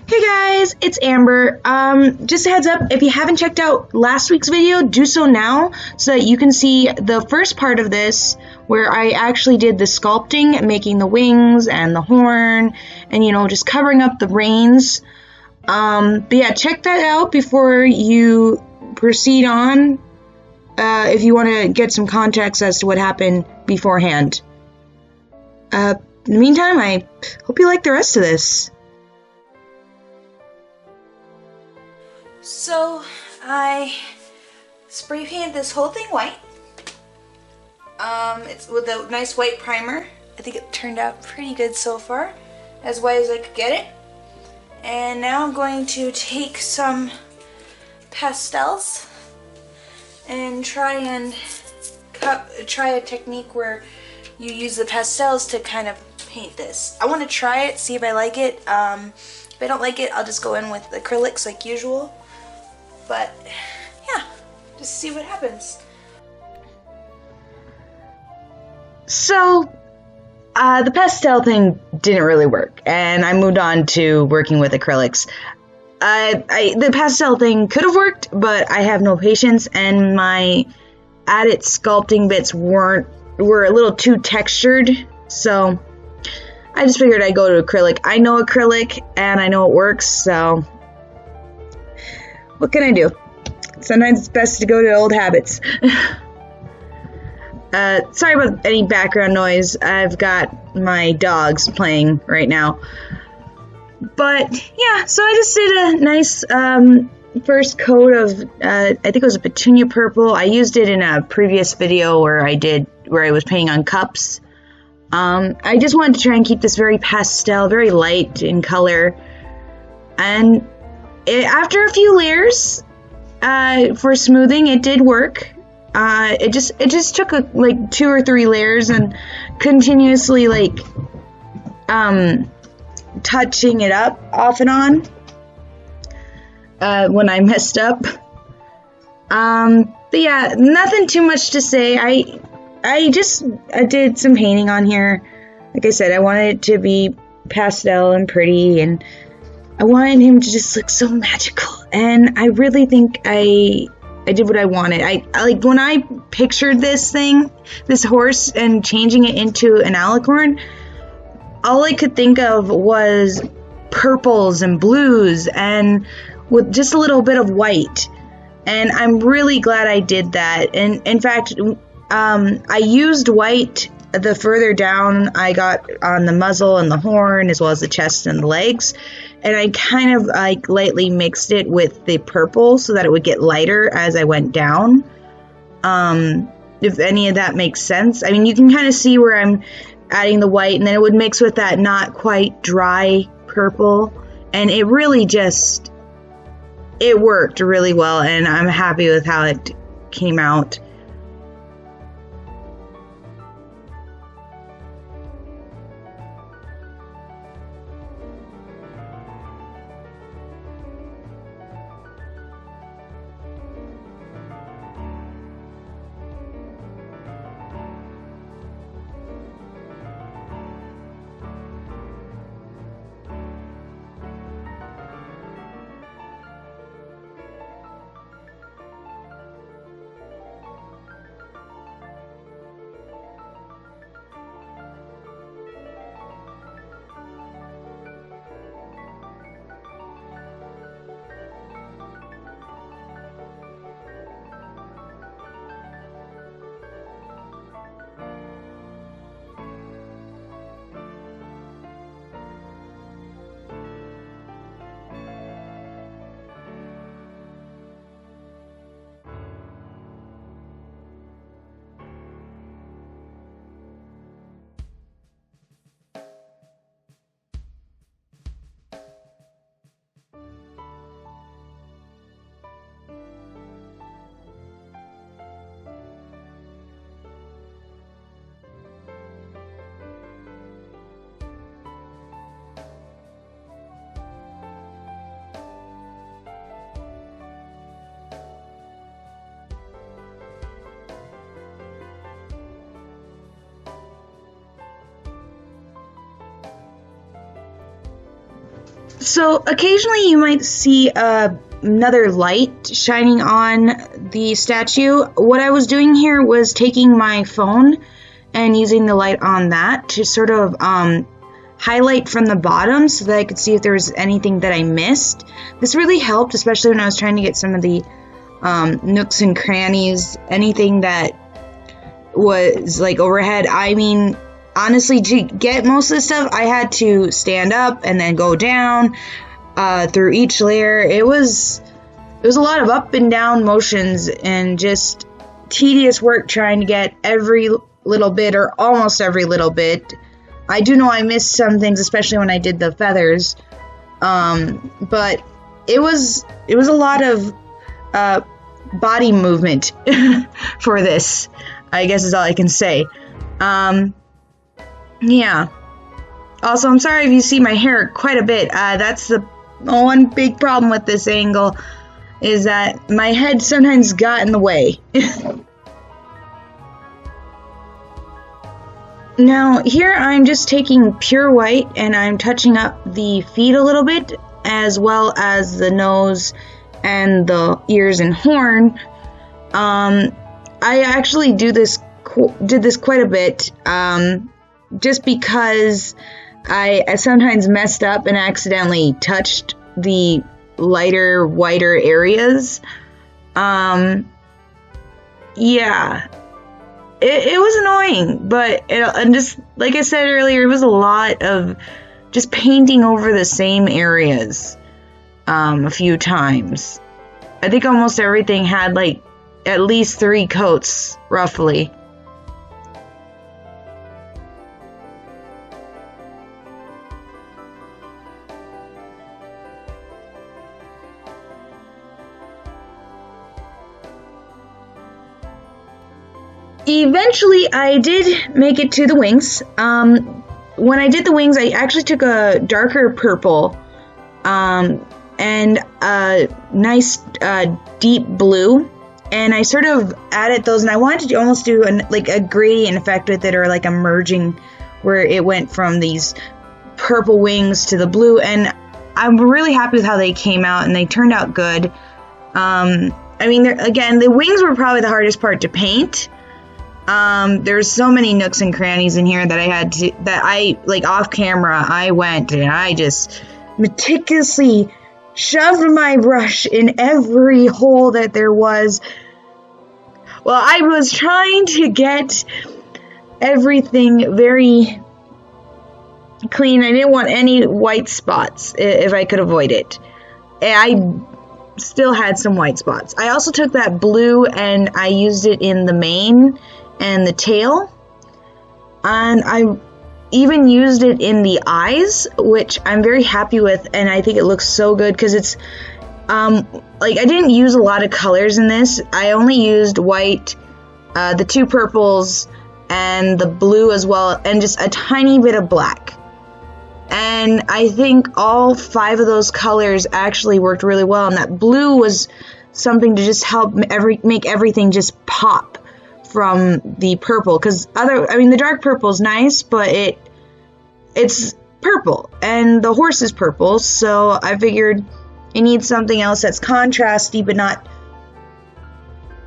Hey guys, it's Amber. Just a heads up, if you haven't checked out last week's video, do so now so that you can see the first part of this where I actually did the sculpting, making the wings and the horn and, just covering up the reins. But yeah, check that out before you proceed on, if you want to get some context as to what happened beforehand. In the meantime, I hope you like the rest of this. So I spray painted this whole thing white. It's with a nice white primer. I think it turned out pretty good so far, as white as I could get it. And now I'm going to take some pastels and try a technique where you use the pastels to kind of paint this. I want to try it, see if I like it. If I don't like it, I'll just go in with acrylics like usual. But yeah, just see what happens. So, the pastel thing didn't really work, and I moved on to working with acrylics. The pastel thing could have worked, but I have no patience, and my added sculpting bits were a little too textured, so I just figured I'd go to acrylic. I know acrylic, and I know it works, so what can I do? Sometimes it's best to go to old habits. Sorry about any background noise. I've got my dogs playing right now. But yeah, so I just did a nice first coat of, I think it was a petunia purple. I used it in a previous video where I was painting on cups. I just wanted to try and keep this very pastel, very light in color. And after a few layers for smoothing, it did work. It just took like 2 or 3 layers and continuously touching it up off and on when I messed up. But yeah, nothing too much to say. I did some painting on here. Like I said, I wanted it to be pastel and pretty, and I wanted him to just look so magical, and I really think I did what I wanted. I like when I pictured this horse, and changing it into an Alicorn, all I could think of was purples and blues, and with just a little bit of white. And I'm really glad I did that. And in fact, I used white the further down I got on the muzzle and the horn, as well as the chest and the legs. And I kind of lightly mixed it with the purple so that it would get lighter as I went down. If any of that makes sense. I mean, you can kind of see where I'm adding the white, and then it would mix with that not quite dry purple. And it really it worked really well, and I'm happy with how it came out. So occasionally you might see another light shining on the statue. What I was doing here was taking my phone and using the light on that to sort of highlight from the bottom so that I could see if there was anything that I missed. This really helped, especially when I was trying to get some of the nooks and crannies, anything that was like overhead. I mean, honestly, to get most of the stuff, I had to stand up and then go down through each layer. It was a lot of up and down motions and just tedious work trying to get every little bit or almost every little bit. I do know I missed some things, especially when I did the feathers, but it was a lot of body movement for this, I guess is all I can say. Yeah. Also, I'm sorry if you see my hair quite a bit. That's the one big problem with this angle, is that my head sometimes got in the way. Now, here I'm just taking pure white and I'm touching up the feet a little bit, as well as the nose and the ears and horn. I actually did this quite a bit, just because I sometimes messed up and accidentally touched the lighter, whiter areas. Yeah. It was annoying, but and just like I said earlier, it was a lot of just painting over the same areas a few times. I think almost everything had like at least 3 coats, roughly. Eventually, I did make it to the wings. When I did the wings, I actually took a darker purple and a nice deep blue, and I sort of added those, and I wanted to almost do like a gradient effect with it, or like a merging where it went from these purple wings to the blue, and I'm really happy with how they came out, and they turned out good. I mean, again, the wings were probably the hardest part to paint. There's so many nooks and crannies in here that like off camera, I went and I just meticulously shoved my brush in every hole that there was. Well, I was trying to get everything very clean. I didn't want any white spots if I could avoid it. I still had some white spots. I also took that blue and I used it in the mane and the tail, and I even used it in the eyes, which I'm very happy with, and I think it looks so good because it's like I didn't use a lot of colors in this. I only used white, the 2 purples, and the blue as well, and just a tiny bit of black. And I think all 5 of those colors actually worked really well, and that blue was something to just help make everything just pop from the purple, because the dark purple is nice, but it's purple, and the horse is purple, so I figured it needs something else that's contrasty, but not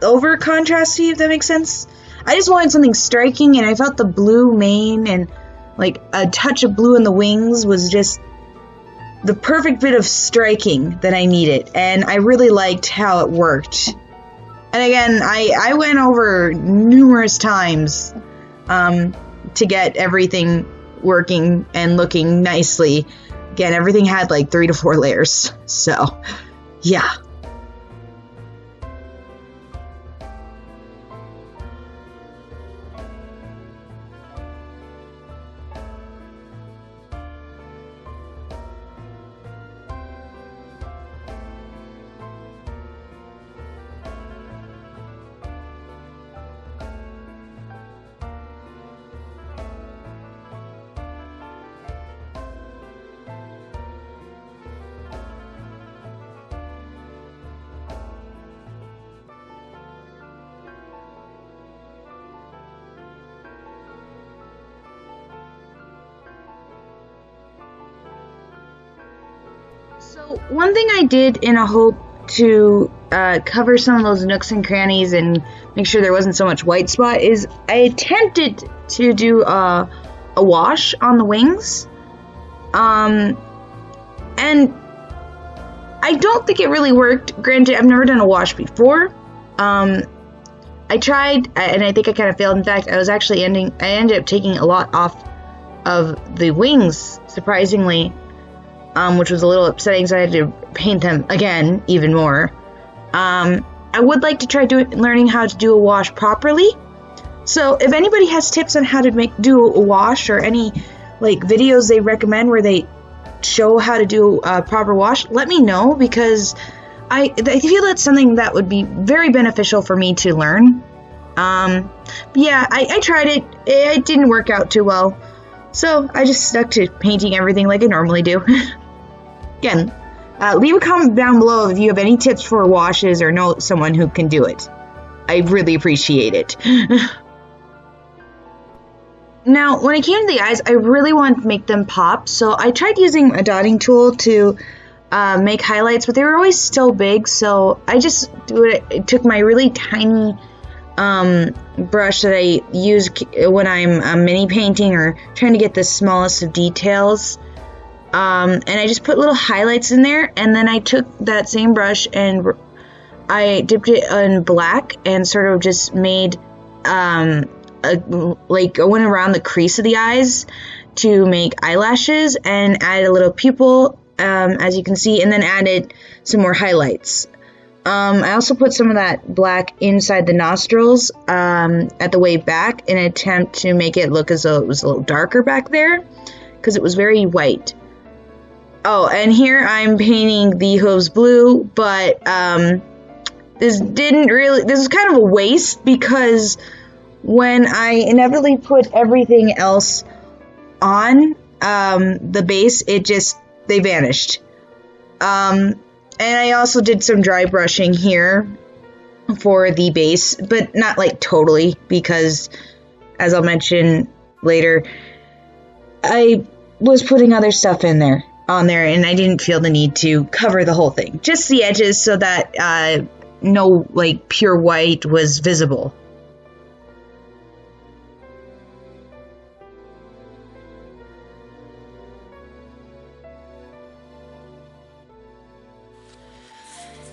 over contrasty, if that makes sense. I just wanted something striking, and I felt the blue mane and like a touch of blue in the wings was just the perfect bit of striking that I needed, and I really liked how it worked. And again, I went over numerous times to get everything working and looking nicely. Again, everything had like 3 to 4 layers. So, yeah. So one thing I did in a hope to cover some of those nooks and crannies and make sure there wasn't so much white spot is I attempted to do a wash on the wings. And I don't think it really worked. Granted, I've never done a wash before. I tried, and I think I kind of failed. In fact, I ended up taking a lot off of the wings, surprisingly, which was a little upsetting, so I had to paint them again, even more. I would like to try learning how to do a wash properly. So if anybody has tips on how to do a wash, or any like videos they recommend where they show how to do a proper wash, let me know, because I feel that's something that would be very beneficial for me to learn. Yeah, I tried it. It didn't work out too well. So I just stuck to painting everything like I normally do. Again, leave a comment down below if you have any tips for washes or know someone who can do it. I really appreciate it. Now, when it came to the eyes, I really wanted to make them pop, so I tried using a dotting tool to make highlights, but they were always still big, so I just took my really tiny brush that I use when I'm mini painting or trying to get the smallest of details, and I just put little highlights in there, and then I took that same brush and I dipped it in black and sort of just made like going around the crease of the eyes to make eyelashes, and added a little pupil, as you can see, and then added some more highlights. I also put some of that black inside the nostrils at the way back in an attempt to make it look as though it was a little darker back there, because it was very white. Oh, and here I'm painting the hooves blue, but this was kind of a waste, because when I inevitably put everything else on the base, they vanished. And I also did some dry brushing here for the base, but not like totally, because as I'll mention later, I was putting other stuff on there, and I didn't feel the need to cover the whole thing, just the edges, so that no like pure white was visible.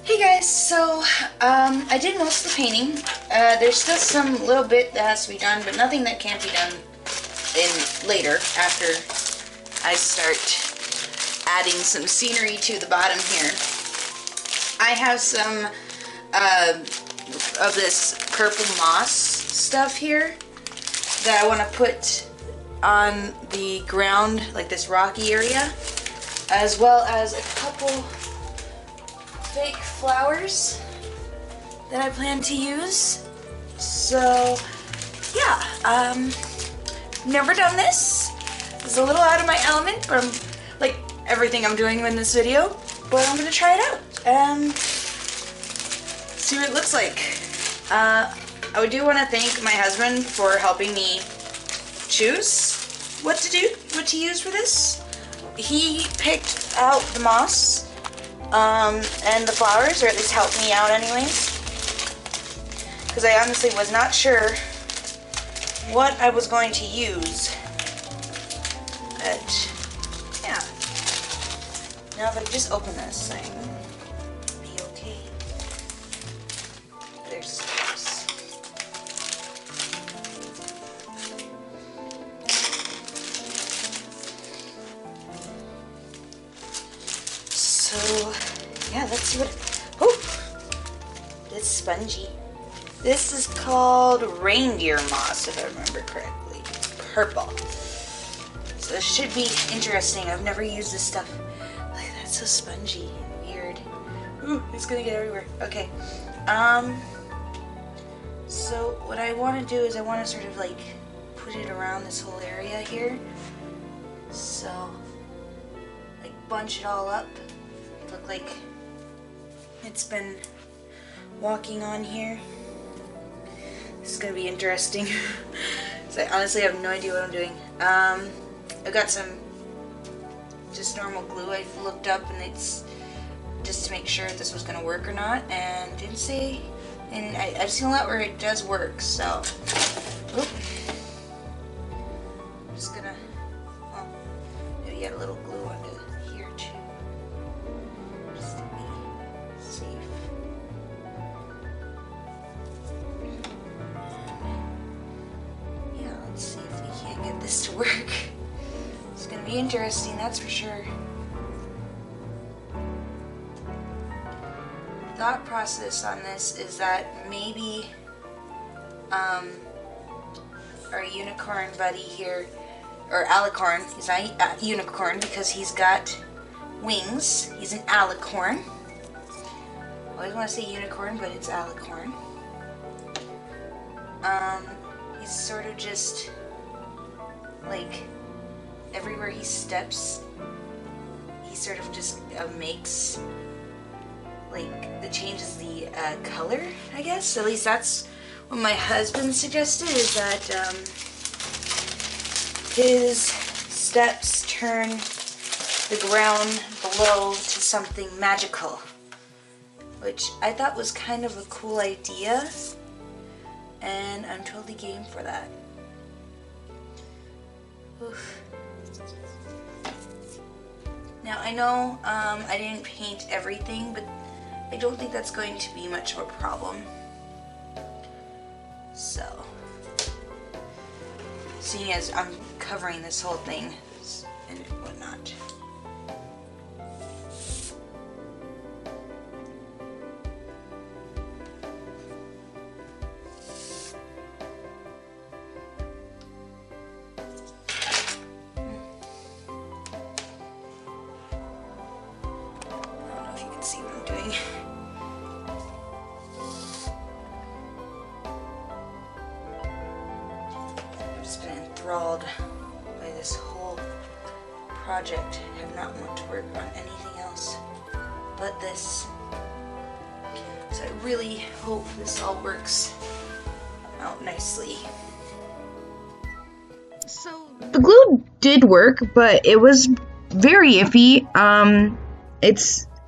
Hey guys, so I did most of the painting. There's still some little bit that has to be done, but nothing that can't be done later, after I start adding some scenery to the bottom here. I have some of this purple moss stuff here that I want to put on the ground, like this rocky area, as well as a couple fake flowers that I plan to use. So yeah, never done this. It's a little out of my element from like everything I'm doing in this video, but I'm gonna try it out and see what it looks like. I do want to thank my husband for helping me choose what to use for this. He picked out the moss and the flowers, or at least helped me out anyways, because I honestly was not sure what I was going to use. But yeah, now if I just open this thing, it'll be okay. There's this. So yeah, let's see what. Oh, it's spongy. This is called reindeer moss, if I remember correctly. It's purple. So this should be interesting. I've never used this stuff. Look, that's so spongy and weird. Ooh, it's gonna get everywhere. Okay. So what I want to do is I want to sort of like put it around this whole area here. So like bunch it all up. Look like it's been walking on here. This is gonna be interesting. So I honestly have no idea what I'm doing. I've got some just normal glue. I looked up and it's just to make sure if this was going to work or not, and it didn't say. And I've seen a lot where it does work, so. Oop. I'm just gonna, well, maybe add a little glue onto here too, just to be safe. Yeah, let's see if we can't get this to work. It's gonna be interesting, that's for sure. Thought process on this is that maybe our unicorn buddy here, or Alicorn, he's not a unicorn because he's got wings. He's an Alicorn. I always want to say unicorn, but it's Alicorn. He's sort of just like everywhere he steps, he sort of just makes like it changes the color, I guess. At least that's what my husband suggested, is that his steps turn the ground below to something magical, which I thought was kind of a cool idea, and I'm totally game for that. Oof. Now I know I didn't paint everything, but I don't think that's going to be much of a problem. So, seeing as I'm covering this whole thing and whatnot. See what I'm doing. I've just been enthralled by this whole project. I have not wanted to work on anything else but this. So I really hope this all works out nicely. So the glue did work, but it was very iffy.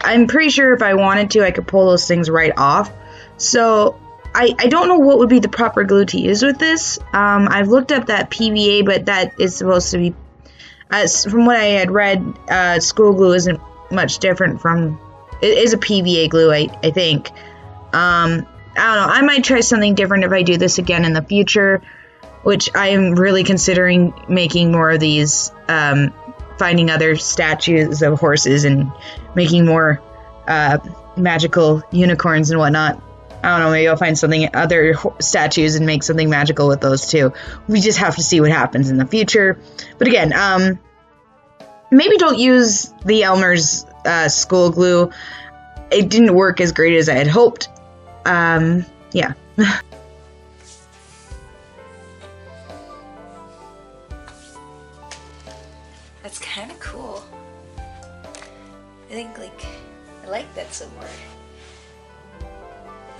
I'm pretty sure if I wanted to, I could pull those things right off. So I don't know what would be the proper glue to use with this. I've looked up that PVA, but that is supposed to be, from what I had read, school glue isn't much different from, it is a PVA glue, I think. I don't know, I might try something different if I do this again in the future, which I am really considering making more of these, finding other statues of horses and making more magical unicorns and whatnot. I don't know, maybe I'll find something, other statues, and make something magical with those too. We just have to see what happens in the future. But again, maybe don't use the Elmer's school glue. It didn't work as great as I had hoped. Yeah. That's kind of cool. I think, like, I like that so more.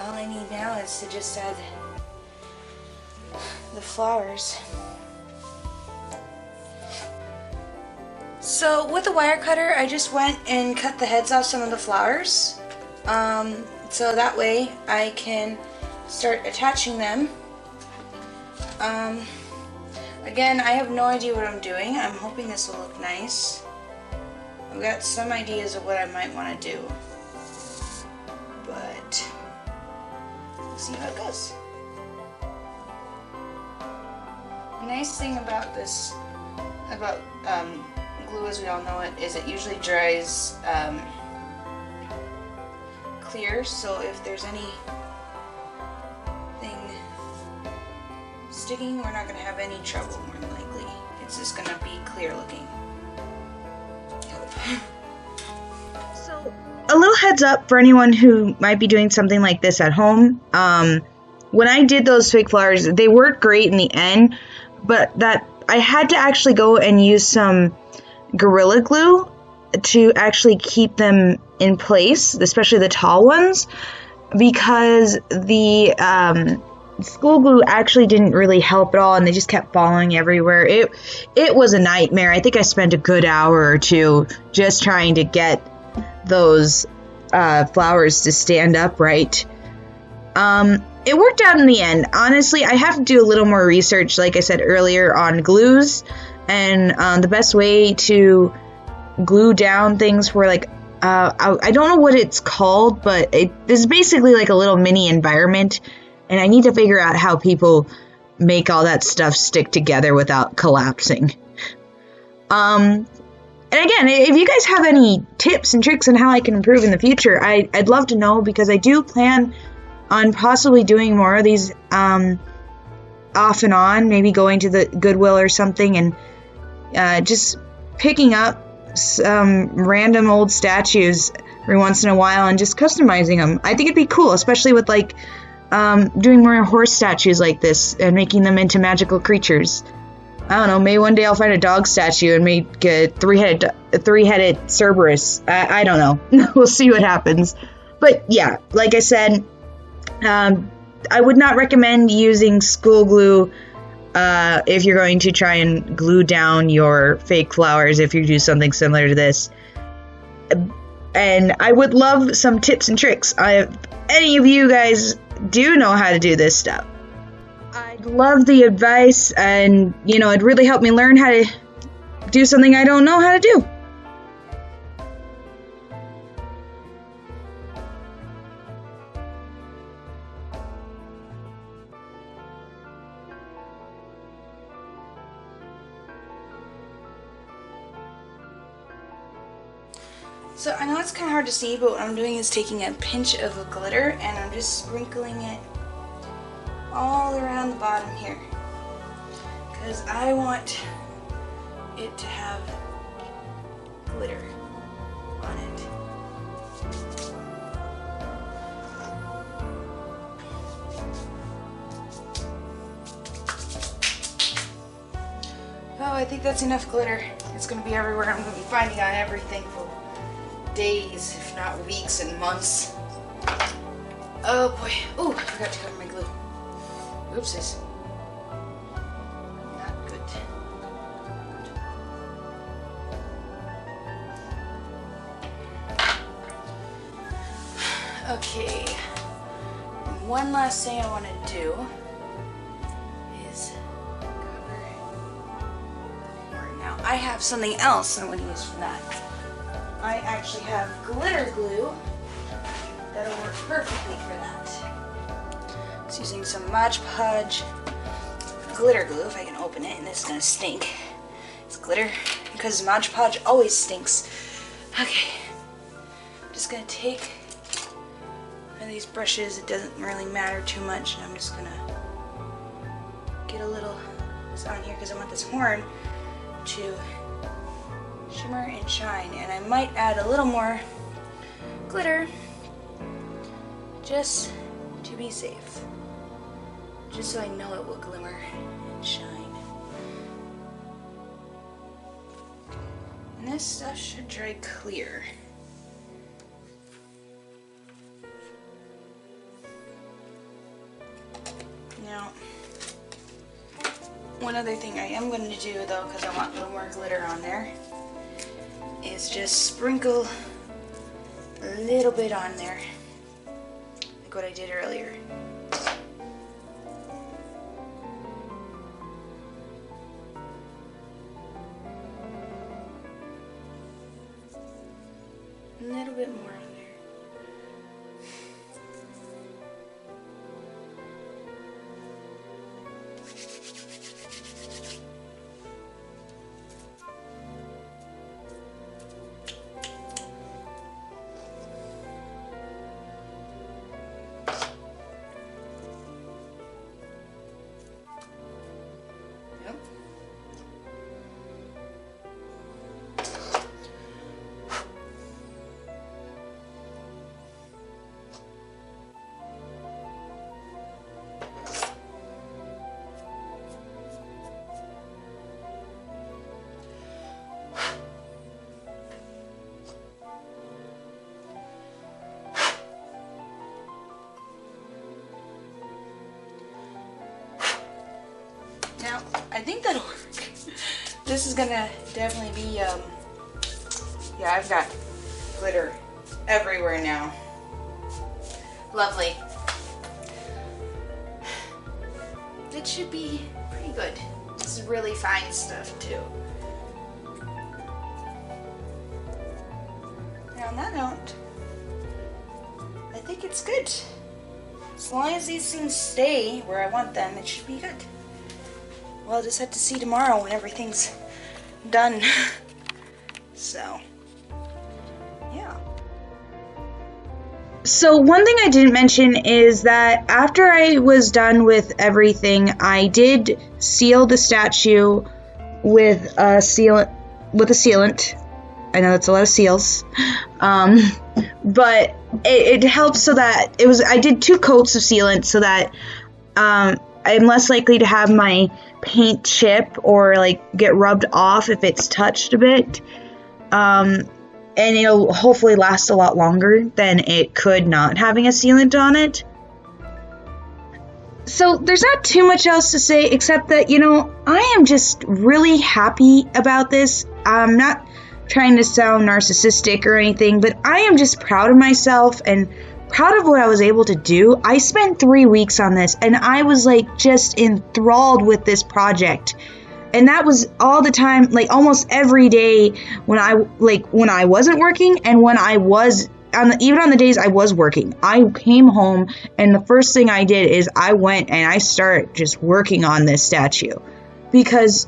All I need now is to just add the flowers. So with the wire cutter, I just went and cut the heads off some of the flowers. So that way I can start attaching them. Again, I have no idea what I'm doing. I'm hoping this will look nice. I've got some ideas of what I might want to do, but we'll see how it goes. The nice thing about this, about glue as we all know it, is it usually dries clear, so if there's anything sticking, we're not going to have any trouble, more than likely. It's just going to be clear looking. So, a little heads up for anyone who might be doing something like this at home. When I did those fake flowers, they worked great in the end, but that I had to actually go and use some Gorilla Glue to actually keep them in place, especially the tall ones, because the school glue actually didn't really help at all, and they just kept falling everywhere. It was a nightmare. I think I spent a good hour or two just trying to get those flowers to stand upright. It worked out in the end. Honestly, I have to do a little more research, like I said earlier, on glues and the best way to glue down things for, like, I don't know what it's called, but it's basically like a little mini environment, and I need to figure out how people make all that stuff stick together without collapsing. And again, if you guys have any tips and tricks on how I can improve in the future, I'd love to know, because I do plan on possibly doing more of these off and on, maybe going to the Goodwill or something and just picking up some random old statues every once in a while and just customizing them. I think it'd be cool, especially with like doing more horse statues like this and making them into magical creatures. I don't know, maybe one day I'll find a dog statue and make a three-headed Cerberus. I don't know. We'll see what happens. But yeah, like I said, I would not recommend using school glue if you're going to try and glue down your fake flowers, if you do something similar to this. And I would love some tips and tricks. If any of you guys do know how to do this stuff, I'd love the advice, and it'd really help me learn how to do something I don't know how to do. So I know it's kind of hard to see, but what I'm doing is taking a pinch of glitter and I'm just sprinkling it all around the bottom here, because I want it to have glitter on it. Oh, I think that's enough glitter. It's going to be everywhere. I'm going to be finding on everything for days, if not weeks and months. Oh boy. Oh, I forgot to cover my glue. Oopsies. Not good. Okay. And one last thing I want to do is cover the horn. Now, I have something else I want to use for that. I actually have glitter glue that'll work perfectly for that. It's using some Mod Podge glitter glue, if I can open it, and this is gonna stink. It's glitter, because Mod Podge always stinks. Okay, I'm just gonna take one of these brushes. It doesn't really matter too much, and I'm just gonna get a little this on here because I want this horn to shimmer and shine, and I might add a little more glitter just to be safe, just so I know it will glimmer and shine. And this stuff should dry clear. Now, one other thing I am going to do though, because I want a little more glitter on there, is just sprinkle a little bit on there, like what I did earlier. A little bit more on there. I think that'll work. This is gonna definitely be, yeah, I've got glitter everywhere now. Lovely. It should be pretty good. This is really fine stuff too. And on that note, I think it's good. As long as these things stay where I want them, it should be good. Well, I'll just have to see tomorrow when everything's done. So, yeah. So one thing I didn't mention is that after I was done with everything, I did seal the statue with a sealant. I know that's a lot of seals, but it helps so that I did 2 coats of sealant so that I'm less likely to have my paint chip or like get rubbed off if it's touched a bit. And it'll hopefully last a lot longer than it could not having a sealant on it. So there's not too much else to say except that, I am just really happy about this. I'm not trying to sound narcissistic or anything, but I am just proud of myself and proud of what I was able to do. I spent 3 weeks on this and I was like just enthralled with this project. And that was all the time, like almost every day when I wasn't working and when I was, even on the days I was working, I came home and the first thing I did is I went and I started just working on this statue because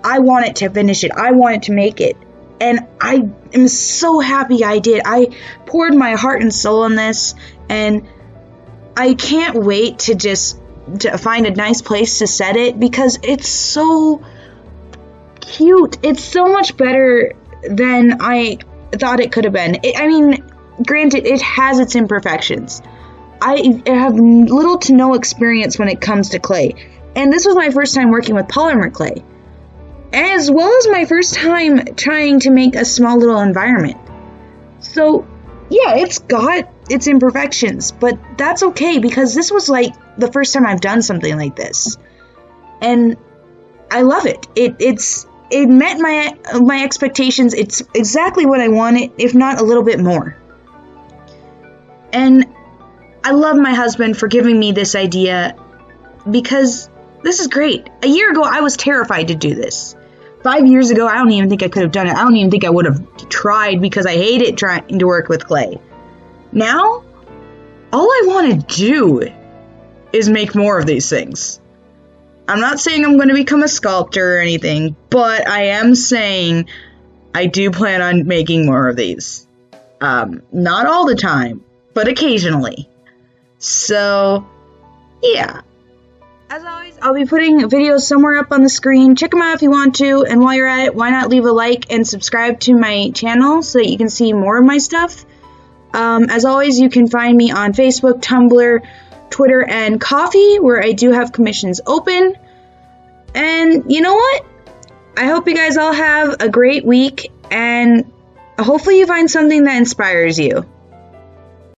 I wanted to finish it. I wanted to make it. And I am so happy I did. I poured my heart and soul in this and I can't wait to find a nice place to set it because it's so cute. It's so much better than I thought it could have been. Granted, it has its imperfections. I have little to no experience when it comes to clay. And this was my first time working with polymer clay. As well as my first time trying to make a small little environment. So, yeah, it's got its imperfections, but that's okay because this was like the first time I've done something like this. And I love it. It met my expectations. It's exactly what I wanted, if not a little bit more. And I love my husband for giving me this idea because this is great. A year ago, I was terrified to do this. 5 years ago, I don't even think I could have done it. I don't even think I would have tried because I hated trying to work with clay. Now, all I want to do is make more of these things. I'm not saying I'm going to become a sculptor or anything, but I am saying I do plan on making more of these. Not all the time, but occasionally. So, yeah. As always, I'll be putting videos somewhere up on the screen. Check them out if you want to, and while you're at it, why not leave a like and subscribe to my channel so that you can see more of my stuff. As always, you can find me on Facebook, Tumblr, Twitter, and Ko-fi, where I do have commissions open. And you know what? I hope you guys all have a great week, and hopefully you find something that inspires you.